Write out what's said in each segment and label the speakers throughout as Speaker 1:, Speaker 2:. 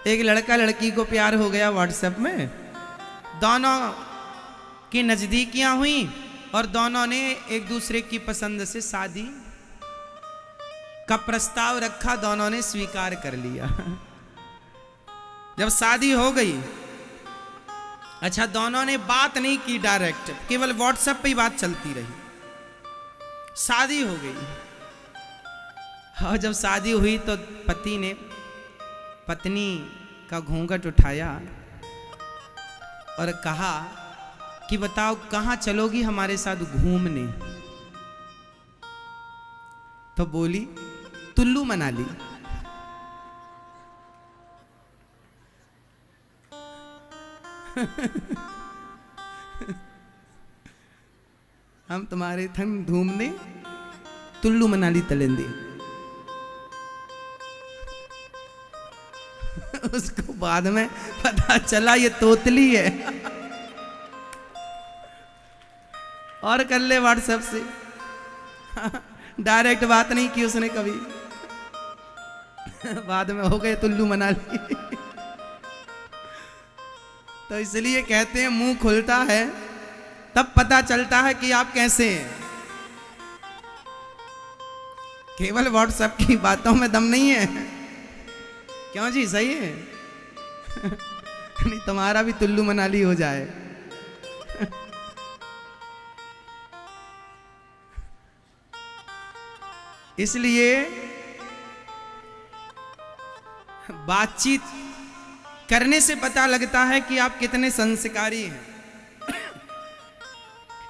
Speaker 1: एक लड़का लड़की को प्यार हो गया व्हाट्सएप में, दोनों की नजदीकियां हुई और दोनों ने एक दूसरे की पसंद से शादी का प्रस्ताव रखा, दोनों ने स्वीकार कर लिया। जब शादी हो गई, अच्छा दोनों ने बात नहीं की डायरेक्ट, केवल व्हाट्सएप पे ही बात चलती रही, शादी हो गई। और जब शादी हुई तो पति ने पत्नी का घूंघट उठाया और कहा कि बताओ कहाँ चलोगी हमारे साथ घूमने? तो बोली कुल्लू मनाली। हम तुम्हारे संग घूमने कुल्लू मनाली चलेंगे। उसको बाद में पता चला ये तोतली है। और कर ले व्हाट्सएप से, डायरेक्ट बात नहीं की उसने कभी। बाद में हो गए कुल्लू मनाली। तो इसलिए कहते हैं मुंह खुलता है तब पता चलता है कि आप कैसे हैं। केवल व्हाट्सएप की बातों में दम नहीं है। क्यों जी, सही है? नहीं तुम्हारा भी कुल्लू मनाली हो जाए। इसलिए बातचीत करने से पता लगता है कि आप कितने संस्कारी हैं।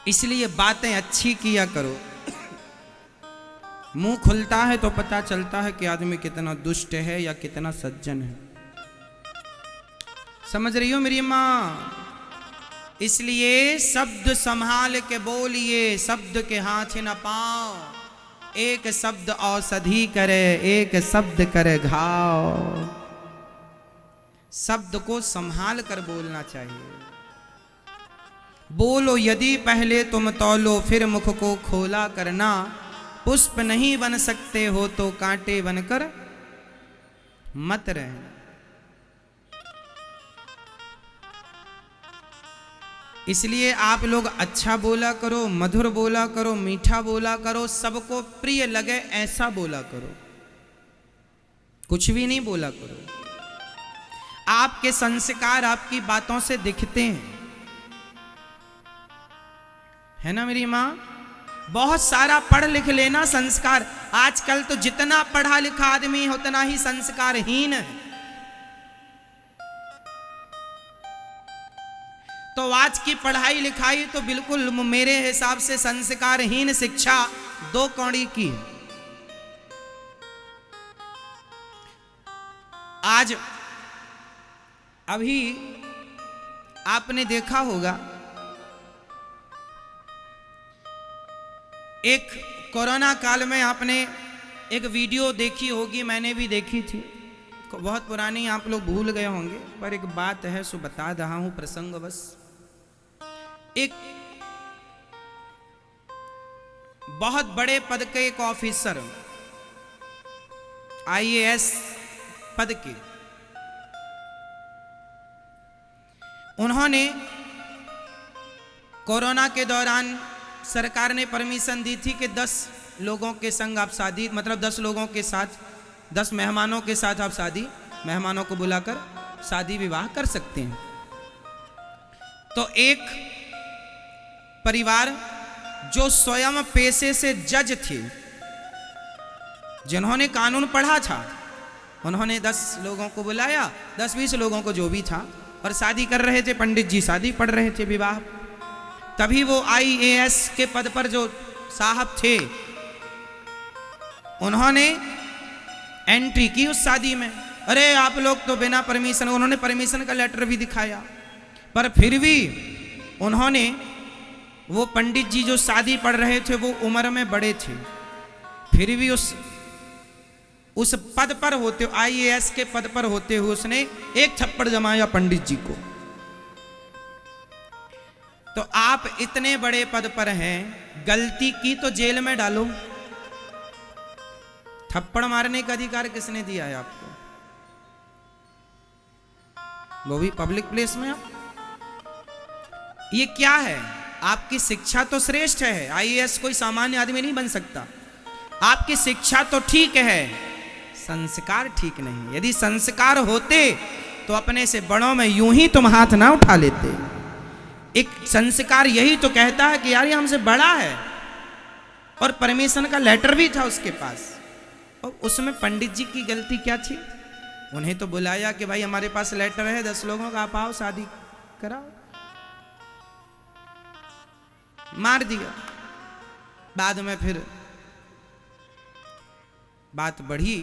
Speaker 1: इसलिए बातें अच्छी किया करो। मुंह खुलता है तो पता चलता है कि आदमी कितना दुष्ट है या कितना सज्जन है। समझ रही हो मेरी माँ? इसलिए शब्द संभाल के बोलिए, शब्द के हाथ न पाओ। एक शब्द औषधि करे, एक शब्द करे घाव। शब्द को संभाल कर बोलना चाहिए। बोलो यदि पहले तुम तौलो, फिर मुख को खोला करना। पुष्प नहीं बन सकते हो तो कांटे बनकर मत रहना। इसलिए आप लोग अच्छा बोला करो, मधुर बोला करो, मीठा बोला करो, सबको प्रिय लगे ऐसा बोला करो। कुछ भी नहीं बोला करो। आपके संस्कार आपकी बातों से दिखते हैं, है ना मेरी माँ? बहुत सारा पढ़ लिख लेना संस्कार। आजकल तो जितना पढ़ा लिखा आदमी है उतना ही संस्कारहीन है। तो आज की पढ़ाई लिखाई तो बिल्कुल मेरे हिसाब से संस्कारहीन शिक्षा दो कौड़ी की है। आज अभी आपने देखा होगा, एक कोरोना काल में आपने एक वीडियो देखी होगी, मैंने भी देखी थी, बहुत पुरानी, आप लोग भूल गए होंगे, पर एक बात है सो बता रहा हूं प्रसंगवश। एक बहुत बड़े पद के एक ऑफिसर, आईएएस पद के, उन्होंने कोरोना के दौरान सरकार ने परमिशन दी थी कि 10 लोगों के संग आप शादी, मतलब 10 लोगों के साथ, 10 मेहमानों के साथ आप शादी, मेहमानों को बुलाकर शादी विवाह कर सकते हैं। तो एक परिवार जो स्वयं पेशे से जज थे, जिन्होंने कानून पढ़ा था, उन्होंने 10 लोगों को बुलाया, 10-20 लोगों को जो भी था, और शादी कर रहे थे। पंडित जी शादी पढ़ रहे थे, विवाह। तभी वो आईएएस के पद पर जो साहब थे, उन्होंने एंट्री की उस शादी में। अरे आप लोग तो बिना परमिशन, उन्होंने परमिशन का लेटर भी दिखाया, पर फिर भी उन्होंने, वो पंडित जी जो शादी पढ़ रहे थे वो उम्र में बड़े थे, फिर भी उस पद पर होते, आईएएस के पद पर होते हुए उसने एक थप्पड़ जमाया पंडित जी को। तो आप इतने बड़े पद पर हैं, गलती की तो जेल में डालो। थप्पड़ मारने का अधिकार किसने दिया है आपको? वो भी पब्लिक प्लेस में आप। ये क्या है? आपकी शिक्षा तो श्रेष्ठ है, आईएएस कोई सामान्य आदमी नहीं बन सकता। आपकी शिक्षा तो ठीक है, संस्कार ठीक नहीं। यदि संस्कार होते तो अपने से बड़ों में यूं ही तुम हाथ ना उठा लेते। एक संस्कार यही तो कहता है कि यार ये हमसे बड़ा है, और परमिशन का लेटर भी था उसके पास। और उसमें पंडित जी की गलती क्या थी? उन्हें तो बुलाया कि भाई हमारे पास लेटर है 10 लोगों का, आप आओ शादी कराओ, मार दिया। बाद में फिर बात बढ़ी,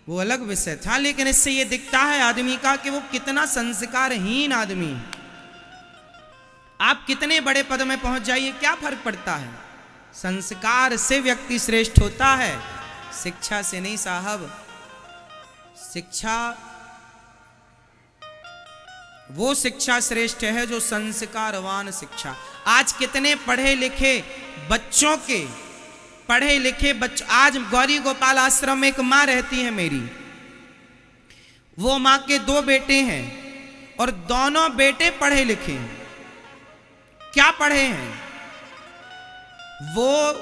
Speaker 1: वो अलग विषय था। लेकिन इससे ये दिखता है आदमी का कि वो कितना संस्कारहीन आदमी। आप कितने बड़े पद में पहुंच जाइए, क्या फर्क पड़ता है? संस्कार से व्यक्ति श्रेष्ठ होता है, शिक्षा से नहीं साहब। शिक्षा, वो शिक्षा श्रेष्ठ है जो संस्कारवान शिक्षा। आज कितने पढ़े लिखे बच्चों के, पढ़े लिखे बच्चों, आज गौरी गोपाल आश्रम में एक माँ रहती है मेरी, वो माँ के 2 बेटे हैं और दोनों बेटे पढ़े लिखे हैं। क्या पढ़े हैं? वो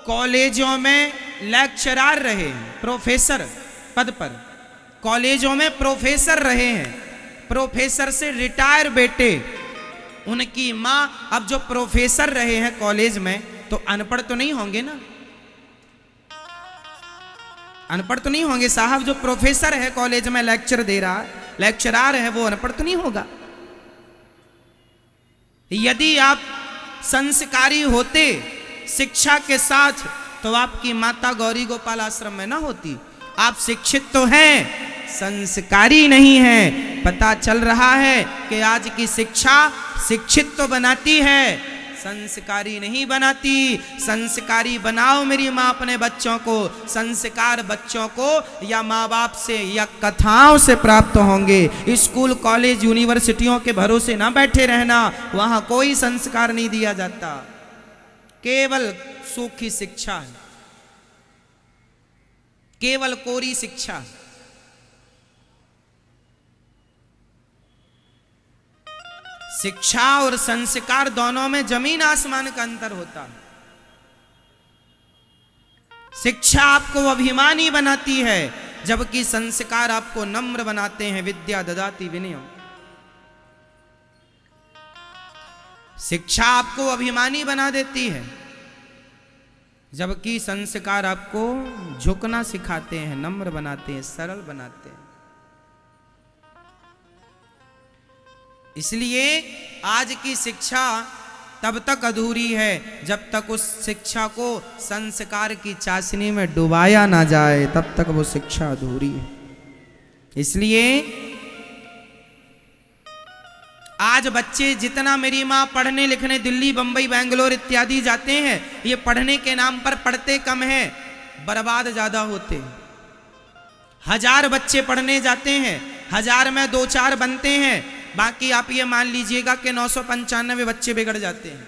Speaker 1: कॉलेजों में लेक्चरर रहे हैं, प्रोफेसर पद पर कॉलेजों में प्रोफेसर रहे हैं। प्रोफेसर से रिटायर बेटे, उनकी माँ अब जो प्रोफेसर रहे हैं कॉलेज में, तो अनपढ़ तो नहीं होंगे ना? अनपढ़ तो नहीं होंगे साहब। जो प्रोफेसर है कॉलेज में लेक्चर दे रहा, लेक्चरर है, वो अनपढ़ तो नहीं होगा। यदि आप संस्कारी होते शिक्षा के साथ, तो आपकी माता गौरी गोपाल आश्रम में ना होती। आप शिक्षित तो हैं, संस्कारी नहीं है। पता चल रहा है कि आज की शिक्षा शिक्षित तो बनाती है, संस्कारी नहीं बनाती। संस्कारी बनाओ मेरी माँ अपने बच्चों को। संस्कार बच्चों को या माँ बाप से या कथाओं से प्राप्त होंगे। स्कूल कॉलेज यूनिवर्सिटियों के भरोसे ना बैठे रहना, वहां कोई संस्कार नहीं दिया जाता, केवल सूखी शिक्षा है, केवल कोरी शिक्षा। शिक्षा और संस्कार दोनों में जमीन आसमान का अंतर होता है। शिक्षा आपको अभिमानी बनाती है, जबकि संस्कार आपको नम्र बनाते हैं। विद्या ददाति विनयम। शिक्षा आपको अभिमानी बना देती है, जबकि संस्कार आपको झुकना सिखाते हैं, नम्र बनाते हैं, सरल बनाते हैं। इसलिए आज की शिक्षा तब तक अधूरी है जब तक उस शिक्षा को संस्कार की चाशनी में डुबाया ना जाए, तब तक वो शिक्षा अधूरी है। इसलिए आज बच्चे जितना मेरी माँ पढ़ने लिखने दिल्ली बंबई बेंगलोर इत्यादि जाते हैं, ये पढ़ने के नाम पर पढ़ते कम हैं, बर्बाद ज्यादा होते हैं। 1000 बच्चे पढ़ने जाते हैं, 1000 में 2-4 बनते हैं, बाकी आप ये मान लीजिएगा कि 995 बच्चे बिगड़ जाते हैं।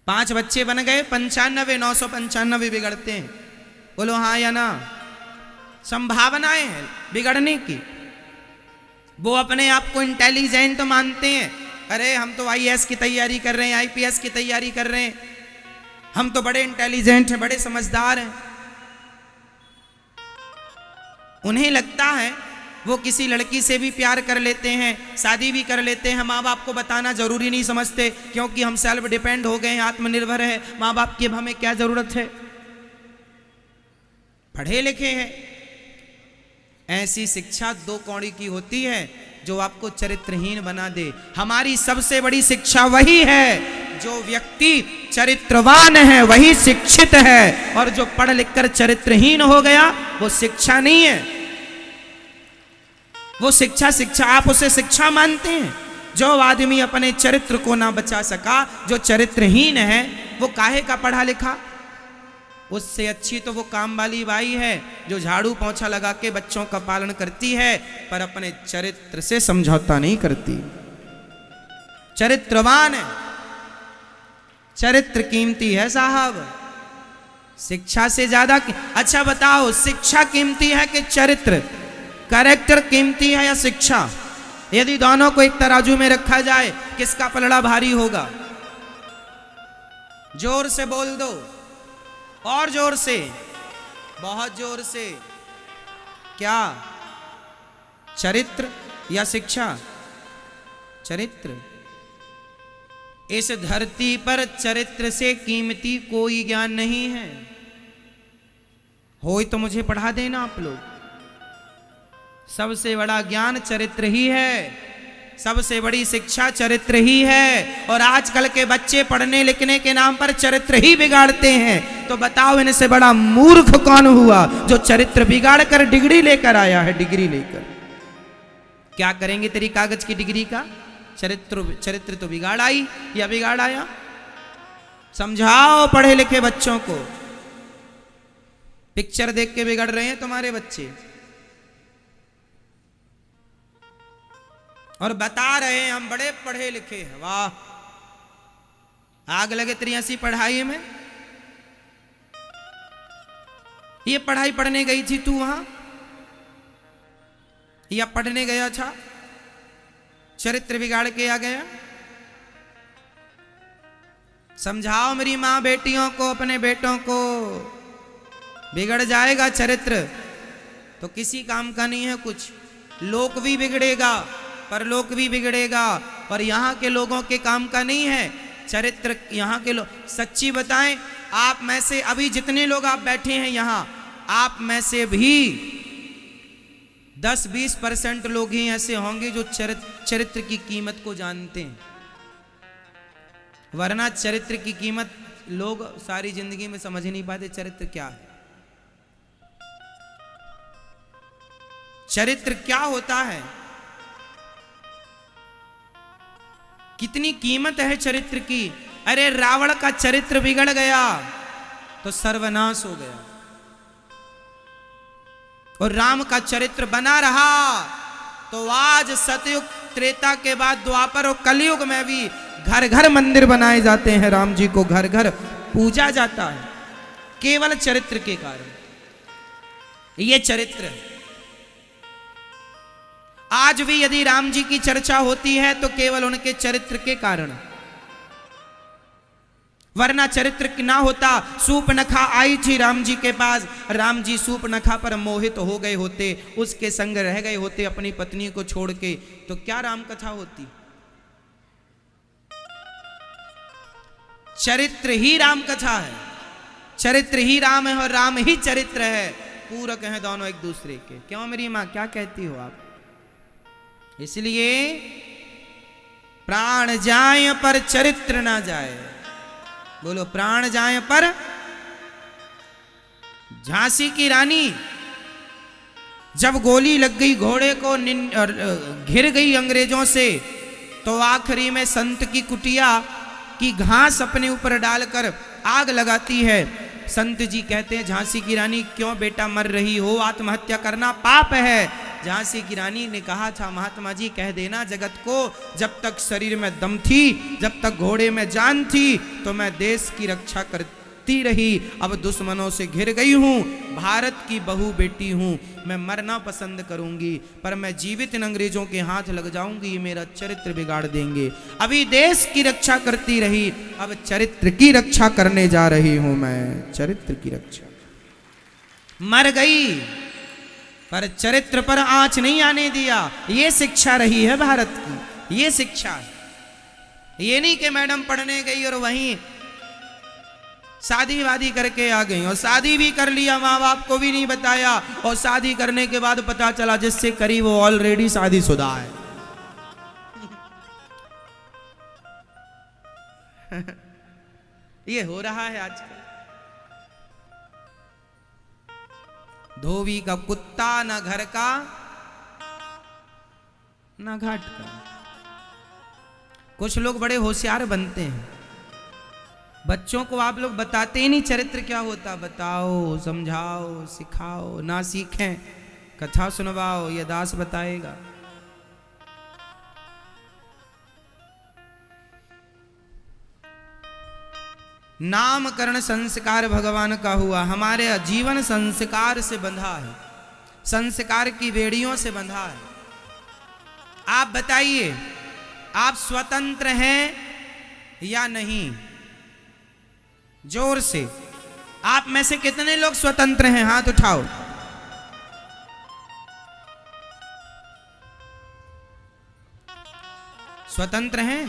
Speaker 1: 5 बच्चे बन गए, 95, 995 बिगड़ते हैं। बोलो हाँ या ना? संभावनाएं हैं बिगड़ने की। वो अपने आप को इंटेलिजेंट मानते हैं, अरे हम तो आईएएस की तैयारी कर रहे हैं, आईपीएस की तैयारी कर रहे हैं, हम तो बड़े इंटेलिजेंट हैं, बड़े समझदार हैं। उन्हें लगता है वो किसी लड़की से भी प्यार कर लेते हैं, शादी भी कर लेते हैं, माँ बाप को बताना जरूरी नहीं समझते, क्योंकि हम सेल्फ डिपेंड हो गए हैं, आत्मनिर्भर है, माँ बाप की अब हमें क्या जरूरत है, पढ़े लिखे हैं। ऐसी शिक्षा 2 कौड़ी की होती है जो आपको चरित्रहीन बना दे। हमारी सबसे बड़ी शिक्षा वही है, जो व्यक्ति चरित्रवान है वही शिक्षित है, और जो पढ़ लिख कर चरित्रहीन हो गया वो शिक्षा नहीं है। वो शिक्षा आप उसे शिक्षा मानते हैं? जो आदमी अपने चरित्र को ना बचा सका, जो चरित्रहीन है, वो काहे का पढ़ा लिखा? उससे अच्छी तो वो काम वाली बाई है जो झाड़ू पोंछा लगा के बच्चों का पालन करती है, पर अपने चरित्र से समझौता नहीं करती। चरित्रवान है, चरित्र कीमती है साहब, शिक्षा से ज्यादा। अच्छा बताओ, शिक्षा कीमती है कि चरित्र? कैरेक्टर कीमती है या शिक्षा? यदि दोनों को एक तराजू में रखा जाए, किसका पलड़ा भारी होगा? जोर से बोल दो, और जोर से, बहुत जोर से। क्या? चरित्र या शिक्षा? चरित्र। इस धरती पर चरित्र से कीमती कोई ज्ञान नहीं है। हो तो मुझे पढ़ा देना आप लोग। सबसे बड़ा ज्ञान चरित्र ही है, सबसे बड़ी शिक्षा चरित्र ही है। और आजकल के बच्चे पढ़ने लिखने के नाम पर चरित्र ही बिगाड़ते हैं। तो बताओ, इनसे बड़ा मूर्ख कौन हुआ जो चरित्र बिगाड़ कर डिग्री लेकर आया है? डिग्री लेकर क्या करेंगे तेरी कागज की डिग्री का? चरित्र तो बिगाड़ आई या बिगाड़ आया? समझाओ पढ़े लिखे बच्चों को। पिक्चर देख के बिगड़ रहे हैं तुम्हारे बच्चे, और बता रहे हैं हम बड़े पढ़े लिखे हैं। वाह, आग लगे तेरी ऐसी पढ़ाई में। ये पढ़ाई पढ़ने गई थी तू वहां, या पढ़ने गया था, चरित्र बिगाड़ के आ गया? समझाओ मेरी मां बेटियों को, अपने बेटों को। बिगड़ जाएगा चरित्र तो किसी काम का नहीं है कुछ। लोक भी बिगड़ेगा, परलोक भी बिगड़ेगा, और यहाँ के लोगों के काम का नहीं है चरित्र। यहाँ के लोग, सच्ची बताएं, आप में से अभी जितने लोग आप बैठे हैं यहाँ, आप में से भी 10-20% लोग ही ऐसे होंगे जो चरित्र की कीमत को जानते हैं। वरना चरित्र की कीमत लोग सारी जिंदगी में समझ नहीं पाते। चरित्र क्या है? चरित्र क्या होता है? कितनी कीमत है चरित्र की। अरे रावण का चरित्र बिगड़ गया तो सर्वनाश हो गया, और राम का चरित्र बना रहा तो आज सतयुग त्रेता के बाद द्वापर और कलयुग में भी घर घर मंदिर बनाए जाते हैं। राम जी को घर घर पूजा जाता है केवल चरित्र के कारण। ये चरित्र है। आज भी यदि राम जी की चर्चा होती है तो केवल उनके चरित्र के कारण, वरना चरित्र ना होता। सूपनखा आई थी राम जी के पास, राम जी सूपनखा पर मोहित हो गए होते, उसके संग रह गए होते अपनी पत्नी को छोड़ के, तो क्या राम कथा होती? चरित्र ही राम कथा है, चरित्र ही राम है, और राम ही चरित्र है। पूरक हैं दोनों एक दूसरे के। क्यों मेरी मां, क्या कहती हो आप? इसलिए प्राण जाए पर चरित्र ना जाए। बोलो, प्राण जाए पर। झांसी की रानी जब गोली लग गई घोड़े को, घिर गई अंग्रेजों से, तो आखिरी में संत की कुटिया की घास अपने ऊपर डालकर आग लगाती है। संत जी कहते हैं, झांसी की रानी क्यों बेटा मर रही हो? आत्महत्या करना पाप है। झांसी की रानी ने कहा था, महात्मा जी कह देना जगत को, जब तक शरीर में दम थी, जब तक घोड़े में जान थी, तो मैं देश की रक्षा करती रही। अब दुश्मनों से घिर गई हूँ, भारत की बहू बेटी हूँ, मैं मरना पसंद करूंगी, पर मैं जीवित इन अंग्रेजों के हाथ लग जाऊंगी, ये मेरा चरित्र बिगाड़ देंगे। अभी देश की रक्षा करती रही, अब चरित्र की रक्षा करने जा रही हूं मैं, चरित्र की रक्षा। मर गई पर चरित्र पर आंच नहीं आने दिया। ये शिक्षा रही है भारत की, ये शिक्षा है। ये नहीं कि मैडम पढ़ने गई और वहीं शादी वादी करके आ गई, और शादी भी कर लिया, माँ बाप को भी नहीं बताया, और शादी करने के बाद पता चला जिससे करी वो ऑलरेडी शादीशुदा है। ये हो रहा है आजकल। धोबी का कुत्ता, ना घर का ना घाट का। कुछ लोग बड़े होशियार बनते हैं, बच्चों को आप लोग बताते ही नहीं चरित्र क्या होता। बताओ, समझाओ, सिखाओ, ना सीखें कथा सुनवाओ, ये दास बताएगा। नामकरण संस्कार भगवान का हुआ, हमारे जीवन संस्कार से बंधा है। संस्कार की बेड़ियों से बंधा है। आप बताइए, आप स्वतंत्र हैं या नहीं? जोर से, आप में से कितने लोग स्वतंत्र हैं? हाथ उठाओ। स्वतंत्र हैं?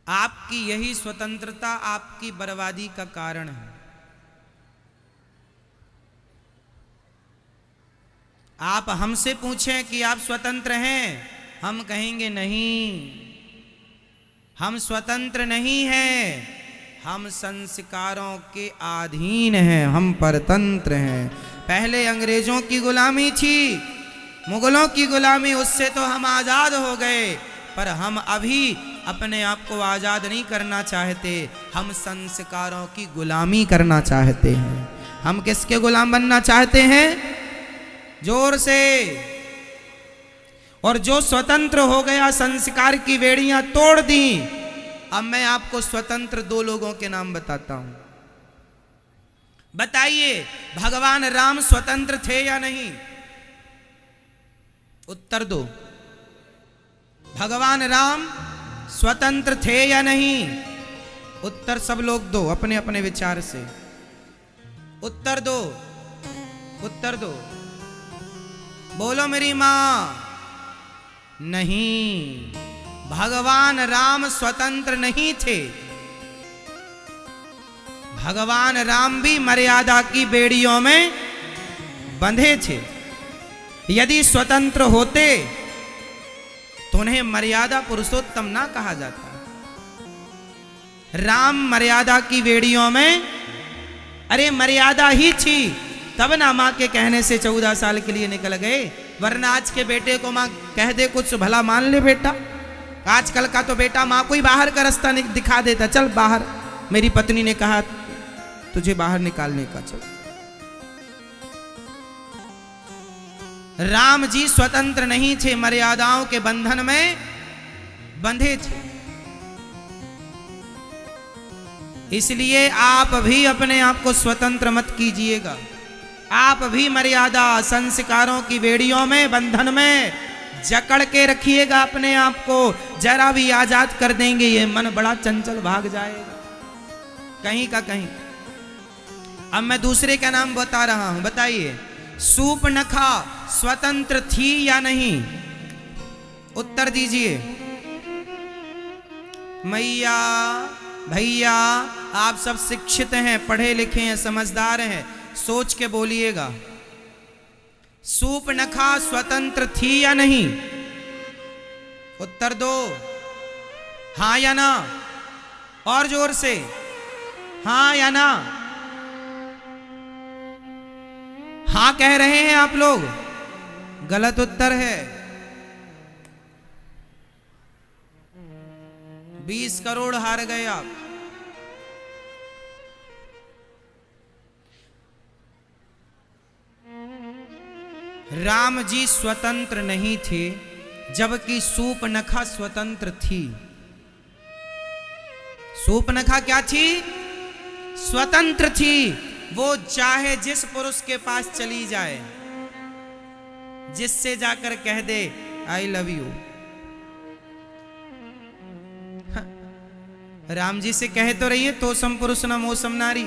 Speaker 1: आपकी यही स्वतंत्रता आपकी बर्बादी का कारण है। आप हमसे पूछें कि आप स्वतंत्र हैं, हम कहेंगे नहीं, हम स्वतंत्र नहीं हैं, हम संस्कारों के अधीन हैं, हम परतंत्र हैं। पहले अंग्रेजों की गुलामी थी, मुगलों की गुलामी, उससे तो हम आजाद हो गए, पर हम अभी अपने आप को आजाद नहीं करना चाहते, हम संस्कारों की गुलामी करना चाहते हैं। हम किसके गुलाम बनना चाहते हैं? जोर से। और जो स्वतंत्र हो गया, संस्कार की बेड़ियां तोड़ दी। अब मैं आपको स्वतंत्र दो लोगों के नाम बताता हूं। बताइए, भगवान राम स्वतंत्र थे या नहीं? उत्तर दो। भगवान राम स्वतंत्र थे या नहीं? उत्तर सब लोग दो अपने अपने विचार से। उत्तर दो, उत्तर दो। बोलो मेरी मां। नहीं, भगवान राम स्वतंत्र नहीं थे। भगवान राम भी मर्यादा की बेड़ियों में बंधे थे। यदि स्वतंत्र होते तो उन्हें मर्यादा पुरुषोत्तम ना कहा जाता। राम मर्यादा की बेड़ियों में, अरे मर्यादा ही थी तब ना मां के कहने से 14 साल के लिए निकल गए, वरना आज के बेटे को मां कह दे कुछ भला मान ले बेटा। आजकल का तो बेटा मां को ही बाहर का रास्ता दिखा देता, चल बाहर, मेरी पत्नी ने कहा तुझे बाहर निकालने का, चल। राम जी स्वतंत्र नहीं थे, मर्यादाओं के बंधन में बंधे थे। इसलिए आप भी अपने आप को स्वतंत्र मत कीजिएगा। आप भी मर्यादा संस्कारों की बेड़ियों में, बंधन में जकड़ के रखिएगा अपने आप को। जरा भी आजाद कर देंगे ये मन बड़ा चंचल भाग जाएगा कहीं का कहीं। अब मैं दूसरे का नाम बता रहा हूं, बताइए, सूपनखा स्वतंत्र थी या नहीं? उत्तर दीजिए। मैया भैया, आप सब शिक्षित हैं, पढ़े लिखे हैं, समझदार हैं, सोच के बोलिएगा। सूपनखा स्वतंत्र थी या नहीं? उत्तर दो, हां या ना। और जोर से, हां या ना। हां कह रहे हैं आप लोग, गलत उत्तर है। 20 करोड़ हार गए आप। राम जी स्वतंत्र नहीं थे, जबकि सूपनखा स्वतंत्र थी। सूपनखा क्या थी? स्वतंत्र थी। वो चाहे जिस पुरुष के पास चली जाए, जिससे जाकर कह दे I love you. Ram ji से कहे तो रही है, तो सम पुरुष न मौसम नारी,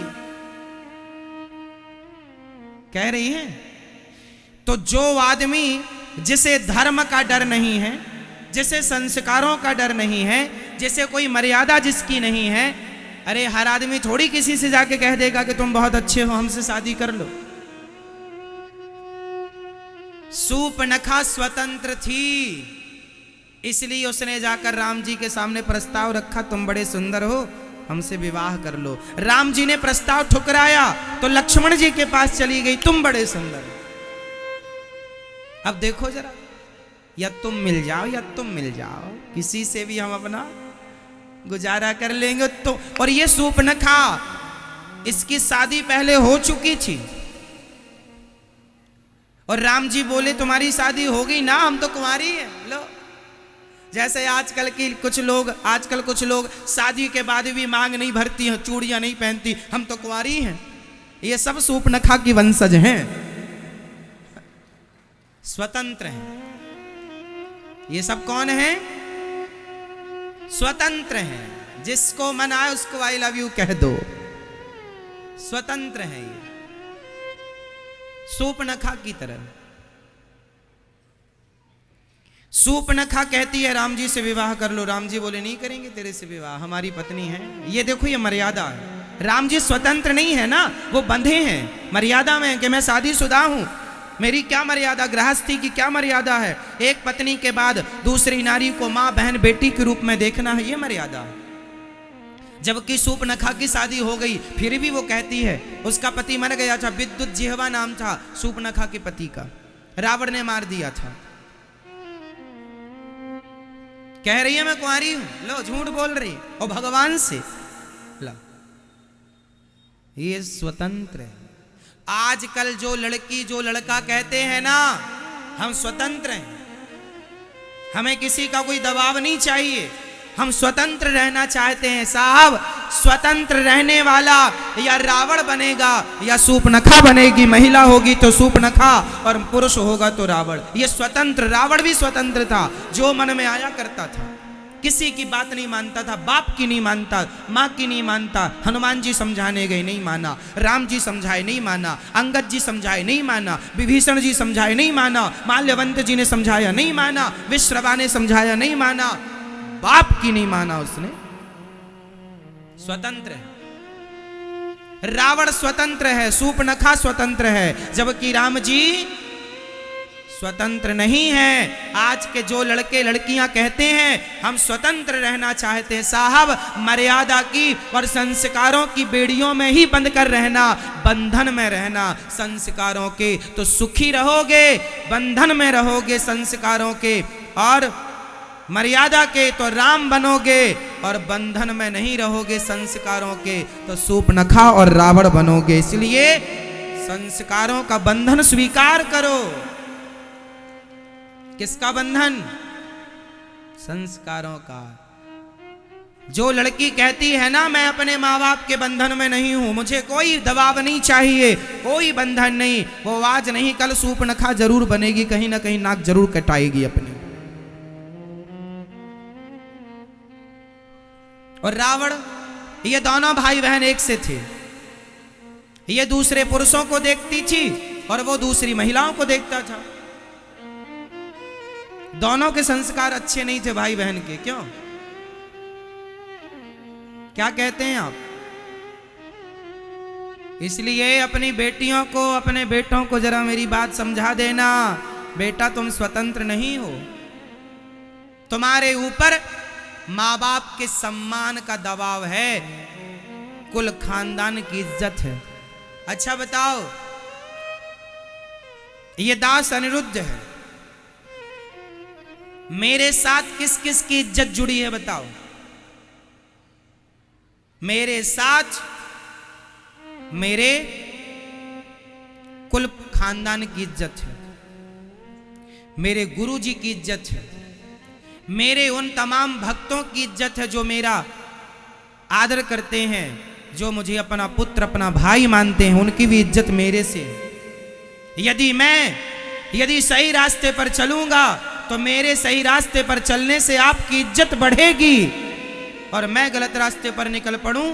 Speaker 1: कह रही है। तो जो आदमी जिसे धर्म का डर नहीं है, जिसे संस्कारों का डर नहीं है, जिसे कोई मर्यादा जिसकी नहीं है, अरे हर आदमी थोड़ी किसी से जाके कह देगा कि तुम बहुत अच्छे हो, हमसे शादी कर लो। सूपनखा स्वतंत्र थी, इसलिए उसने जाकर राम जी के सामने प्रस्ताव रखा, तुम बड़े सुंदर हो, हमसे विवाह कर लो। राम जी ने प्रस्ताव ठुकराया तो लक्ष्मण जी के पास चली गई, तुम बड़े सुंदर हो। अब देखो जरा, या तुम मिल जाओ या तुम मिल जाओ, किसी से भी हम अपना गुजारा कर लेंगे। तो और ये सूपनखा, इसकी शादी पहले हो चुकी थी, और राम जी बोले तुम्हारी शादी हो गई ना, हम तो कुंवारी हैं। लो, जैसे आजकल कुछ लोग शादी के बाद भी मांग नहीं भरती हैं, चूड़ियां नहीं पहनती, हम तो कुंवारी हैं। ये सब शूर्पणखा की वंशज हैं, स्वतंत्र हैं। ये सब कौन है? स्वतंत्र हैं। जिसको मन आए उसको आई लव यू कह दो, स्वतंत्र है ये, शूर्पणखा की तरह। शूर्पणखा कहती है राम जी से विवाह कर लो। राम जी बोले नहीं करेंगे तेरे से विवाह, हमारी पत्नी है। ये देखो ये मर्यादा है। राम जी स्वतंत्र नहीं है ना, वो बंधे हैं मर्यादा में कि मैं शादीशुदा हूं, मेरी क्या मर्यादा, गृहस्थी की क्या मर्यादा है। एक पत्नी के बाद दूसरी नारी को मां बहन बेटी के रूप में देखना है, ये मर्यादा है। जबकि शूर्पणखा की शादी हो गई, फिर भी वो कहती है, उसका पति मर गया था, विद्युत जिह्वा नाम था शूर्पणखा के पति का, रावण ने मार दिया था। कह रही है मैं कुंवारी हूं, लो झूठ बोल रही, और भगवान से ला। ये स्वतंत्र है। आजकल जो लड़की जो लड़का कहते हैं ना हम स्वतंत्र हैं, हमें किसी का कोई दबाव नहीं चाहिए, हम स्वतंत्र रहना चाहते हैं। साहब स्वतंत्र रहने वाला या रावण बनेगा या शूर्पणखा बनेगी। महिला होगी तो शूर्पणखा और पुरुष होगा तो रावण। ये स्वतंत्र, रावण भी स्वतंत्र था, जो मन में आया करता था, किसी की बात नहीं मानता था, बाप की नहीं मानता, माँ की नहीं मानता। हनुमान जी समझाने गए नहीं माना, राम जी समझाए नहीं माना, अंगद जी समझाए नहीं माना, विभीषण जी समझाए नहीं माना, माल्यवंत जी ने समझाया नहीं माना, विश्रवा ने समझाया नहीं माना, बाप की नहीं माना उसने। स्वतंत्र है रावण, स्वतंत्र है, शूर्पणखा स्वतंत्र है, जबकि राम जी स्वतंत्र नहीं है। आज के जो लड़के लड़कियां कहते हैं हम स्वतंत्र रहना चाहते हैं, साहब मर्यादा की और संस्कारों की बेड़ियों में ही बंद कर रहना, बंधन में रहना संस्कारों के तो सुखी रहोगे, बंधन में रहोगे संस्कारों के और मर्यादा के तो राम बनोगे, और बंधन में नहीं रहोगे संस्कारों के तो शूर्पणखा और रावण बनोगे। इसलिए संस्कारों का बंधन स्वीकार करो। किसका बंधन? संस्कारों का। जो लड़की कहती है ना मैं अपने माँ बाप के बंधन में नहीं हूं, मुझे कोई दबाव नहीं चाहिए, कोई बंधन नहीं, वो आज नहीं कल शूर्पणखा जरूर बनेगी, कहीं ना कहीं नाक जरूर कटाएगी अपनी। और रावण, ये दोनों भाई बहन एक से थे। ये दूसरे पुरुषों को देखती थी और वो दूसरी महिलाओं को देखता था। दोनों के संस्कार अच्छे नहीं थे भाई बहन के। क्यों? क्या कहते हैं आप? इसलिए अपनी बेटियों को अपने बेटों को जरा मेरी बात समझा देना, बेटा तुम स्वतंत्र नहीं हो, तुम्हारे ऊपर माँ बाप के सम्मान का दबाव है, कुल खानदान की इज्जत है। अच्छा बताओ, ये दास अनिरुद्ध है, मेरे साथ किस किस की इज्जत जुड़ी है बताओ? मेरे साथ मेरे कुल खानदान की इज्जत है, मेरे गुरुजी की इज्जत है, मेरे उन तमाम भक्तों की इज्जत है जो मेरा आदर करते हैं, जो मुझे अपना पुत्र अपना भाई मानते हैं, उनकी भी इज्जत मेरे से। यदि सही रास्ते पर चलूंगा तो मेरे सही रास्ते पर चलने से आपकी इज्जत बढ़ेगी, और मैं गलत रास्ते पर निकल पड़ूं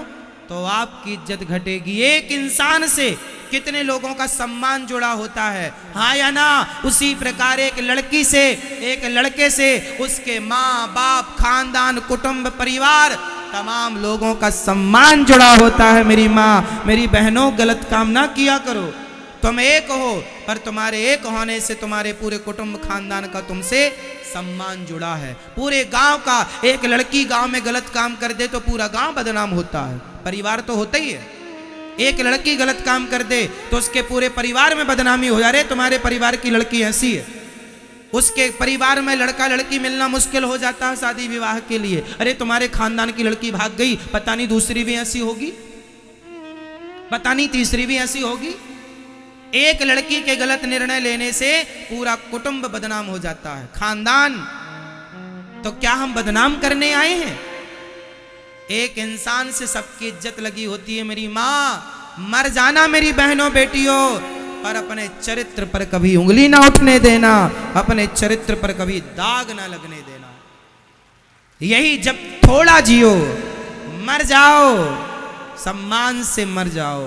Speaker 1: तो आपकी इज्जत घटेगी। एक इंसान से कितने लोगों का सम्मान जुड़ा होता है, हाँ या ना? उसी प्रकार एक लड़की से, एक लड़के से उसके माँ बाप खानदान कुटुंब परिवार तमाम लोगों का सम्मान जुड़ा होता है। मेरी माँ मेरी बहनों, गलत काम ना किया करो। तुम एक हो, पर तुम्हारे एक होने से तुम्हारे पूरे कुटुंब खानदान का तुमसे सम्मान जुड़ा है। पूरे गांव का, एक लड़की गांव में गलत काम कर दे तो पूरा गांव बदनाम होता है, परिवार तो होता ही है। एक लड़की गलत काम कर दे तो उसके पूरे परिवार में बदनामी हो जा रही, तुम्हारे परिवार की लड़की ऐसी है, उसके परिवार में लड़का लड़की मिलना मुश्किल हो जाता है शादी विवाह के लिए। अरे तुम्हारे खानदान की लड़की भाग गई, पता नहीं दूसरी भी ऐसी होगी, पता नहीं तीसरी भी ऐसी होगी। एक लड़की के गलत निर्णय लेने से पूरा कुटुंब बदनाम हो जाता है, खानदान। तो क्या हम बदनाम करने आए हैं? एक इंसान से सबकी इज्जत लगी होती है। मेरी माँ मर जाना मेरी बहनों बेटियों, पर अपने चरित्र पर कभी उंगली ना उठने देना, अपने चरित्र पर कभी दाग ना लगने देना। यही जब थोड़ा जियो, मर जाओ, सम्मान से मर जाओ।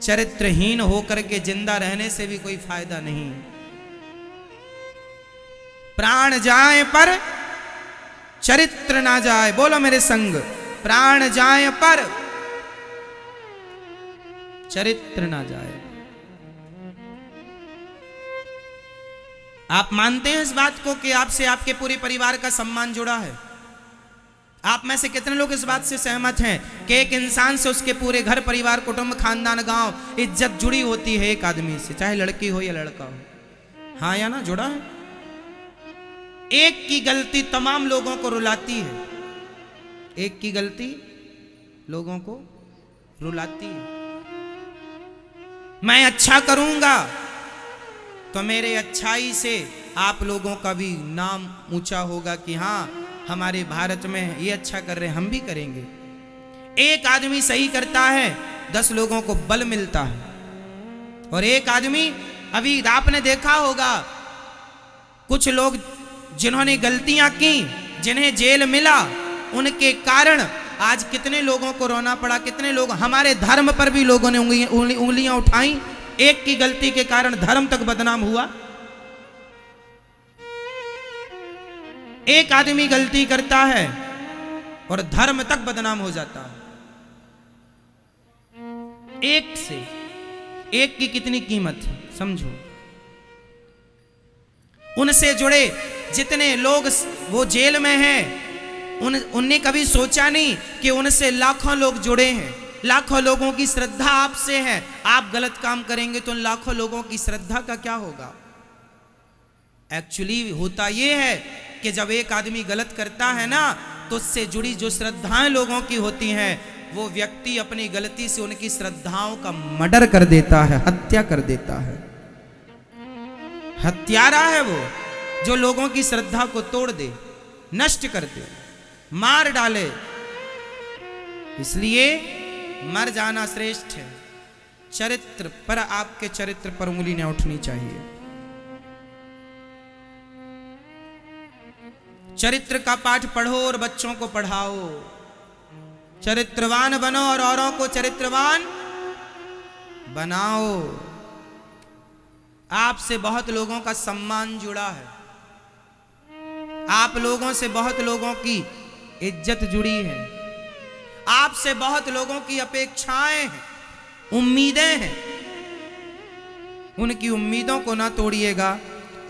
Speaker 1: चरित्रहीन होकर के जिंदा रहने से भी कोई फायदा नहीं। प्राण जाए पर चरित्र ना जाए। बोलो मेरे संग, प्राण जाए पर चरित्र ना जाए। आप मानते हैं इस बात को कि आपसे आपके पूरे परिवार का सम्मान जुड़ा है? आप में से कितने लोग इस बात से सहमत हैं कि एक इंसान से उसके पूरे घर परिवार कुटुंब खानदान गांव इज्जत जुड़ी होती है एक आदमी से, चाहे लड़की हो या लड़का हो? हाँ या ना? जुड़ा है। एक की गलती तमाम लोगों को रुलाती है। एक की गलती लोगों को रुलाती है। मैं अच्छा करूंगा तो मेरे अच्छाई से आप लोगों का भी नाम ऊंचा होगा कि हाँ, हमारे भारत में ये अच्छा कर रहे हैं, हम भी करेंगे। एक आदमी सही करता है, 10 लोगों को बल मिलता है। और एक आदमी, अभी आपने देखा होगा कुछ लोग जिन्होंने गलतियां की, जिन्हें जेल मिला, उनके कारण आज कितने लोगों को रोना पड़ा। कितने लोग, हमारे धर्म पर भी लोगों ने उंगलियां उठाई। एक की गलती के कारण धर्म तक बदनाम हुआ। एक आदमी गलती करता है और धर्म तक बदनाम हो जाता है। एक से, एक की कितनी कीमत है समझो। उनसे जुड़े जितने लोग वो जेल में हैं, उनने कभी सोचा नहीं कि उनसे लाखों लोग जुड़े हैं, लाखों लोगों की श्रद्धा आपसे है। आप गलत काम करेंगे तो उन लाखों लोगों की श्रद्धा का क्या होगा? एक्चुअली होता यह है कि जब एक आदमी गलत करता है ना, तो उससे जुड़ी जो श्रद्धाएं लोगों की होती हैं, वो व्यक्ति अपनी गलती से उनकी श्रद्धाओं का मर्डर कर देता है, हत्या कर देता है। हत्यारा है वो, जो लोगों की श्रद्धा को तोड़ दे, नष्ट कर दे, मार डाले। इसलिए मर जाना श्रेष्ठ है। चरित्र पर, आपके चरित्र पर उंगली न उठनी चाहिए। चरित्र का पाठ पढ़ो और बच्चों को पढ़ाओ। चरित्रवान बनो और औरों को चरित्रवान बनाओ। आपसे बहुत लोगों का सम्मान जुड़ा है। आप लोगों से बहुत लोगों की इज्जत जुड़ी है। आपसे बहुत लोगों की अपेक्षाएं हैं, उम्मीदें हैं। उनकी उम्मीदों को ना तोड़िएगा।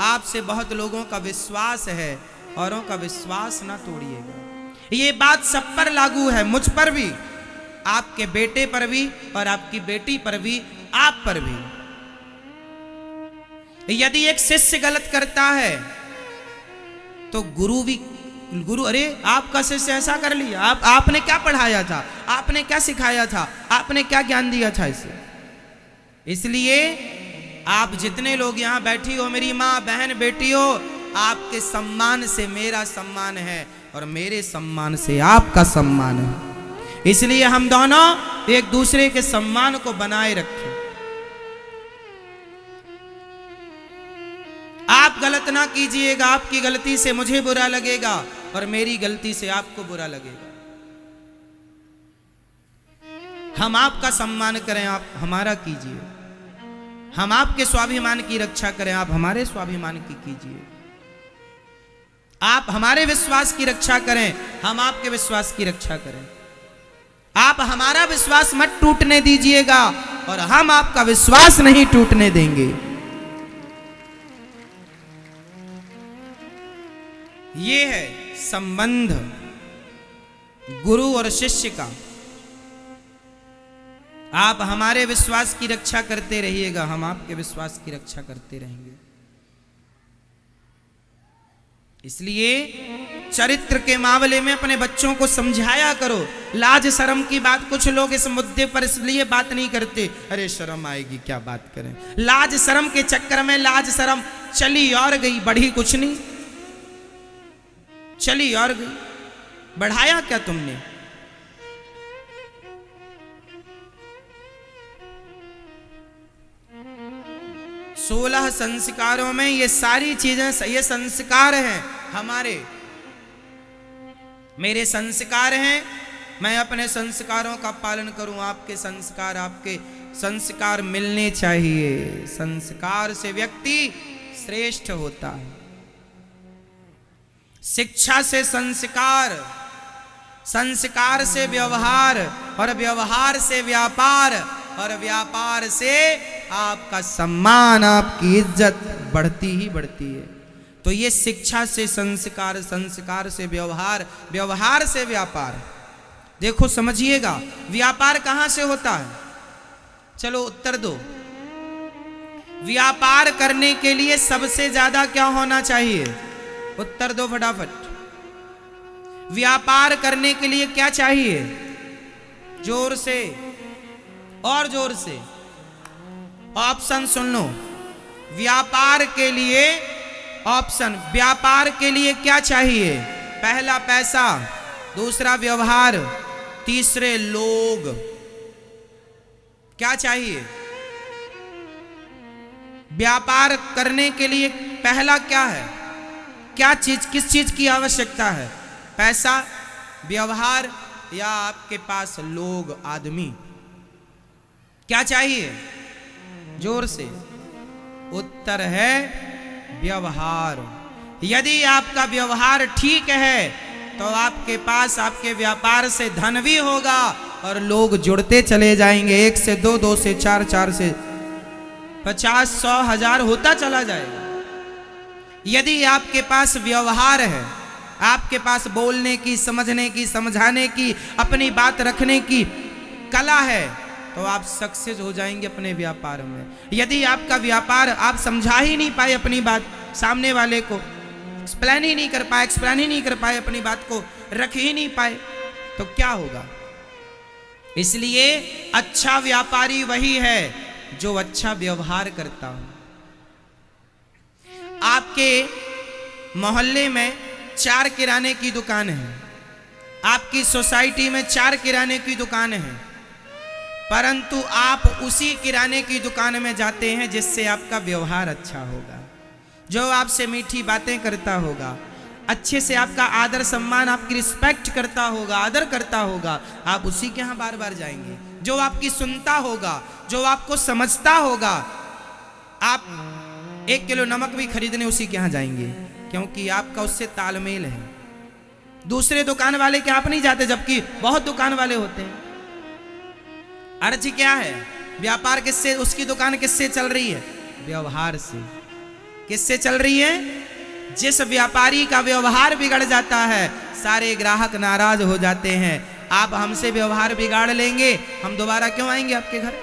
Speaker 1: आपसे बहुत लोगों का विश्वास है, औरों का विश्वास ना तोड़िएगा। ये बात सब पर लागू है, मुझ पर भी, आपके बेटे पर भी, और आपकी बेटी पर भी, आप पर भी। यदि एक शिष्य गलत करता है तो गुरु अरे आपका शिष्य ऐसा कर लिया, आपने क्या पढ़ाया था, आपने क्या सिखाया था, आपने क्या ज्ञान दिया था इसे। इसलिए आप जितने लोग यहां बैठी हो, मेरी माँ बहन बेटियों, आपके सम्मान से मेरा सम्मान है और मेरे सम्मान से आपका सम्मान है। इसलिए हम दोनों एक दूसरे के सम्मान को बनाए रखें। आप गलत ना कीजिएगा। आपकी गलती से मुझे बुरा लगेगा और मेरी गलती से आपको बुरा लगेगा। हम आपका सम्मान करें, आप हमारा कीजिए। हम आपके स्वाभिमान की रक्षा करें, आप हमारे स्वाभिमान की कीजिए। आप हमारे विश्वास की रक्षा करें, हम आपके विश्वास की रक्षा करें। आप हमारा विश्वास मत टूटने दीजिएगा और हम आपका विश्वास नहीं टूटने देंगे। ये है संबंध गुरु और शिष्य का। आप हमारे विश्वास की रक्षा करते रहिएगा, हम आपके विश्वास की रक्षा करते रहेंगे। इसलिए चरित्र के मामले में अपने बच्चों को समझाया करो। लाज शर्म की बात, कुछ लोग इस मुद्दे पर इसलिए बात नहीं करते, अरे शर्म आएगी क्या बात करें। लाज शर्म के चक्कर में लाज शर्म चली और गई, बढ़ी कुछ नहीं। चली और गई, बढ़ाया क्या तुमने। 16 संस्कारों में ये सारी चीजें, ये संस्कार हैं हमारे, मेरे संस्कार हैं। मैं अपने संस्कारों का पालन करूं, आपके संस्कार मिलने चाहिए। संस्कार से व्यक्ति श्रेष्ठ होता है। शिक्षा से संस्कार, संस्कार से व्यवहार, और व्यवहार से व्यापार, और व्यापार से आपका सम्मान, आपकी इज्जत बढ़ती ही बढ़ती है। तो ये शिक्षा से संस्कार, संस्कार से व्यवहार, व्यवहार से व्यापार। देखो समझिएगा, व्यापार कहां से होता है? चलो उत्तर दो। व्यापार करने के लिए सबसे ज्यादा क्या होना चाहिए? उत्तर दो फटाफट। व्यापार करने के लिए क्या चाहिए? जोर से और जोर से ऑप्शन सुन लो। व्यापार के लिए ऑप्शन, व्यापार के लिए क्या चाहिए? पहला पैसा, दूसरा व्यवहार, तीसरे लोग। क्या चाहिए? व्यापार करने के लिए पहला क्या है? क्या चीज, किस चीज की आवश्यकता है? पैसा, व्यवहार, या आपके पास लोग, आदमी? क्या चाहिए? जोर से। उत्तर है व्यवहार। यदि आपका व्यवहार ठीक है तो आपके पास, आपके व्यापार से धन भी होगा और लोग जुड़ते चले जाएंगे। 1 से 2, 2 से 4, 4 से 50, 100, 1000 होता चला जाएगा। यदि आपके पास व्यवहार है, आपके पास बोलने की, समझने की, समझाने की, अपनी बात रखने की कला है, तो आप सक्सेस हो जाएंगे अपने व्यापार में। यदि आपका व्यापार, आप समझा ही नहीं पाए अपनी बात सामने वाले को, एक्सप्लेन ही नहीं कर पाए अपनी बात को, रख ही नहीं पाए, तो क्या होगा? इसलिए अच्छा व्यापारी वही है जो अच्छा व्यवहार करता हो। आपके मोहल्ले में 4 किराने की दुकान है, आपकी सोसाइटी में 4 किराने की दुकान है, परंतु आप उसी किराने की दुकान में जाते हैं जिससे आपका व्यवहार अच्छा होगा, जो आपसे मीठी बातें करता होगा, अच्छे से आपका आदर सम्मान, आपकी रिस्पेक्ट करता होगा, आदर करता होगा, आप उसी के यहाँ बार बार जाएंगे। जो आपकी सुनता होगा, जो आपको समझता होगा, आप 1 किलो नमक भी खरीदने उसी के यहाँ जाएंगे, क्योंकि आपका उससे तालमेल है। दूसरे दुकान वाले के आप नहीं जाते, जबकि बहुत दुकान वाले होते हैं। अर्थ क्या है? व्यापार किससे, उसकी दुकान किससे चल रही है? व्यवहार से। किससे चल रही है? जिस व्यापारी का व्यवहार बिगड़ जाता है, सारे ग्राहक नाराज हो जाते हैं। आप हमसे व्यवहार बिगाड़ लेंगे, हम दोबारा क्यों आएंगे आपके घर,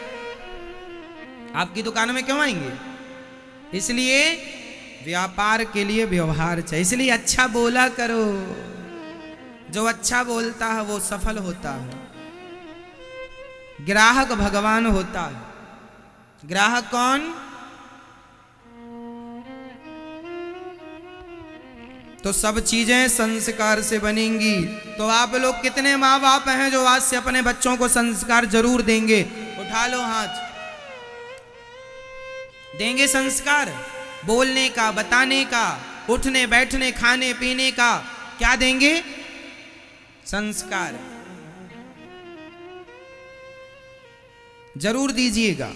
Speaker 1: आपकी दुकान में क्यों आएंगे? इसलिए व्यापार के लिए व्यवहार चाहिए। इसलिए अच्छा बोला करो, जो अच्छा बोलता है वो सफल होता है। ग्राहक भगवान होता है। ग्राहक कौन? तो सब चीजें संस्कार से बनेंगी। तो आप लोग कितने माँ बाप हैं जो आज से अपने बच्चों को संस्कार जरूर देंगे? उठा लो हाथ। देंगे संस्कार, बोलने का, बताने का, उठने बैठने, खाने पीने का, क्या देंगे? संस्कार जरूर दीजिएगा।